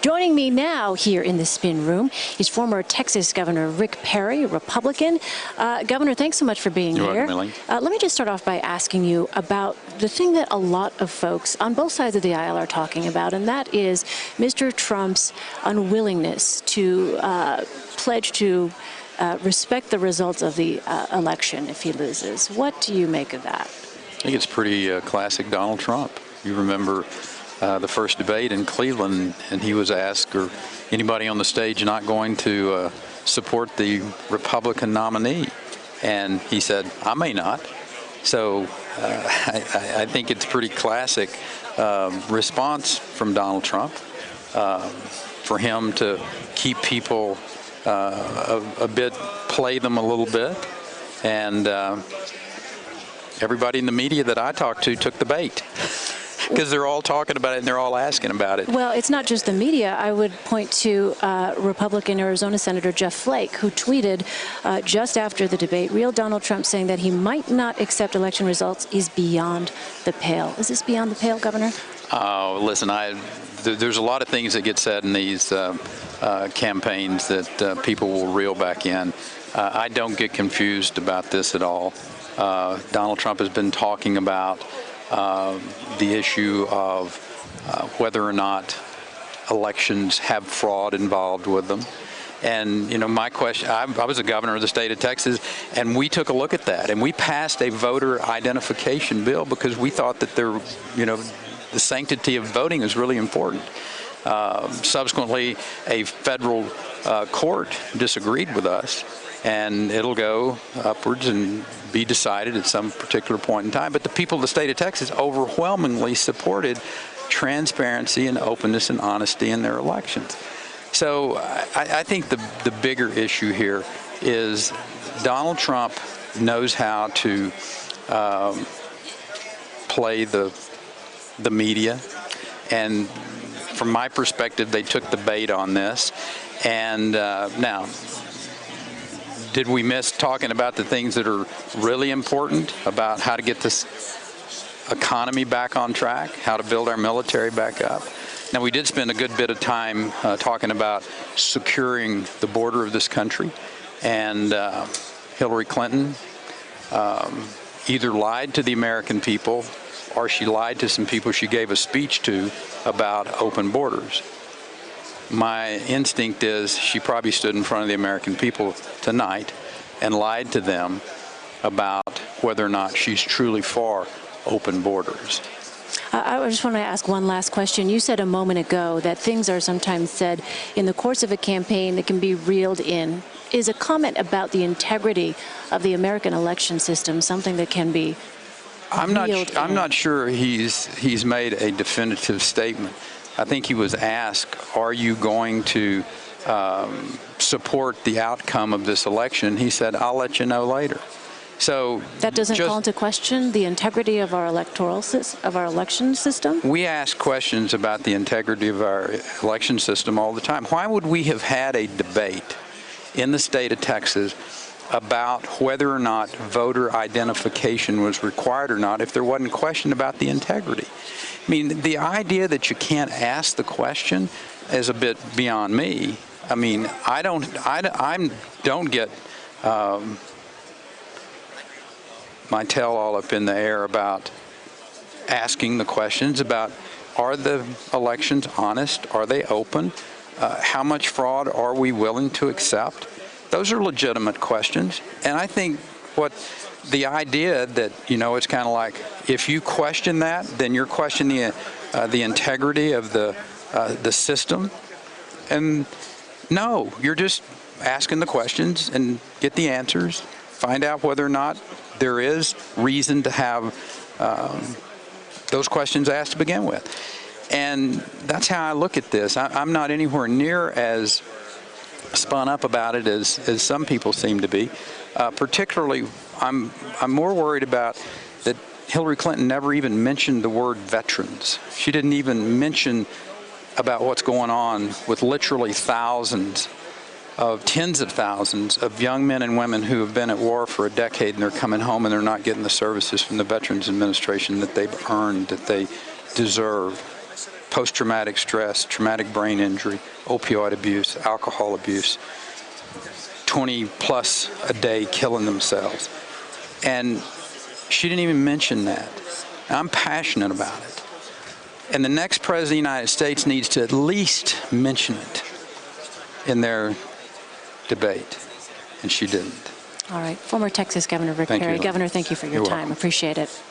Joining me now here in the spin room is former Texas Governor Rick Perry, Republican. Governor, thanks so much for being here. You're welcome, Millie. Let me just start off by asking you about the thing that a lot of folks on both sides of the aisle are talking about, and that is Mr. Trump's unwillingness to pledge to respect the results of the election if he loses. What do you make of that? I think it's pretty classic Donald Trump. You remember the first debate in Cleveland, and he was asked, "Are anybody on the stage not going to support the Republican nominee?" And he said, "I may not." So I think it's pretty classic response from Donald Trump for him to keep people a bit, play them a little bit. And everybody in the media that I talked to took the bait. Because they're all talking about it and they're all asking about it. Well, it's not just the media. I would point to Republican Arizona Senator Jeff Flake, who tweeted just after the debate, "Real Donald Trump saying that he might not accept election results is beyond the pale." Is this beyond the pale, Governor? Oh, listen, there's a lot of things that get said in these campaigns that people will reel back in. I don't get confused about this at all. Donald Trump has been talking about the issue of whether or not elections have fraud involved with them. And, you know, my question, I was a governor of the state of Texas, and we took a look at that, and we passed a voter identification bill because we thought that there, you know, the sanctity of voting is really important. Subsequently, a federal court disagreed with us, and it'll go upwards and be decided at some particular point in time. But the people of the state of Texas overwhelmingly supported transparency and openness and honesty in their elections. So I think the bigger issue here is Donald Trump knows how to play the media. And from my perspective, they took the bait on this. And now, did we miss talking about the things that are really important about how to get this economy back on track, how to build our military back up? Now, we did spend a good bit of time talking about securing the border of this country, and Hillary Clinton either lied to the American people or she lied to some people she gave a speech to about open borders. My instinct is she probably stood in front of the American people tonight and lied to them about whether or not she's truly for open borders. I just want to ask one last question. You said a moment ago that things are sometimes said in the course of a campaign that can be reeled in. Is a comment about the integrity of the American election system something that can be reeled in? I'm not sure he's made a definitive statement. I think he was asked, "Are you going to support the outcome of this election?" He said, "I'll let you know later." So that doesn't call into question the integrity of our election system? We ask questions about the integrity of our election system all the time. Why would we have had a debate in the state of Texas about whether or not voter identification was required or not if there wasn't a question about the integrity? I mean, the idea that you can't ask the question is a bit beyond me. I mean, I don't get my tail all up in the air about asking the questions about, are the elections honest? Are they open? How much fraud are we willing to accept? Those are legitimate questions. And I think the idea that, you know, it's kind of like if you question that, then you're questioning the integrity of the system. And no, you're just asking the questions and get the answers, find out whether or not there is reason to have those questions asked to begin with. And that's how I look at this. I'm not anywhere near as spun up about it as some people seem to be. Particularly, I'm more worried about that Hillary Clinton never even mentioned the word veterans. She didn't even mention about what's going on with literally tens of thousands of young men and women who have been at war for a decade and they're coming home and they're not getting the services from the Veterans Administration that they've earned, that they deserve. post-traumatic stress, traumatic brain injury, opioid abuse, alcohol abuse, 20 plus a day killing themselves. And she didn't even mention that. I'm passionate about it. And the next president of the United States needs to at least mention it in their debate. And she didn't. All right. Former Texas Governor Rick Thank you, Perry. Lynn. Governor, thank you for your You're time. welcome. Appreciate it.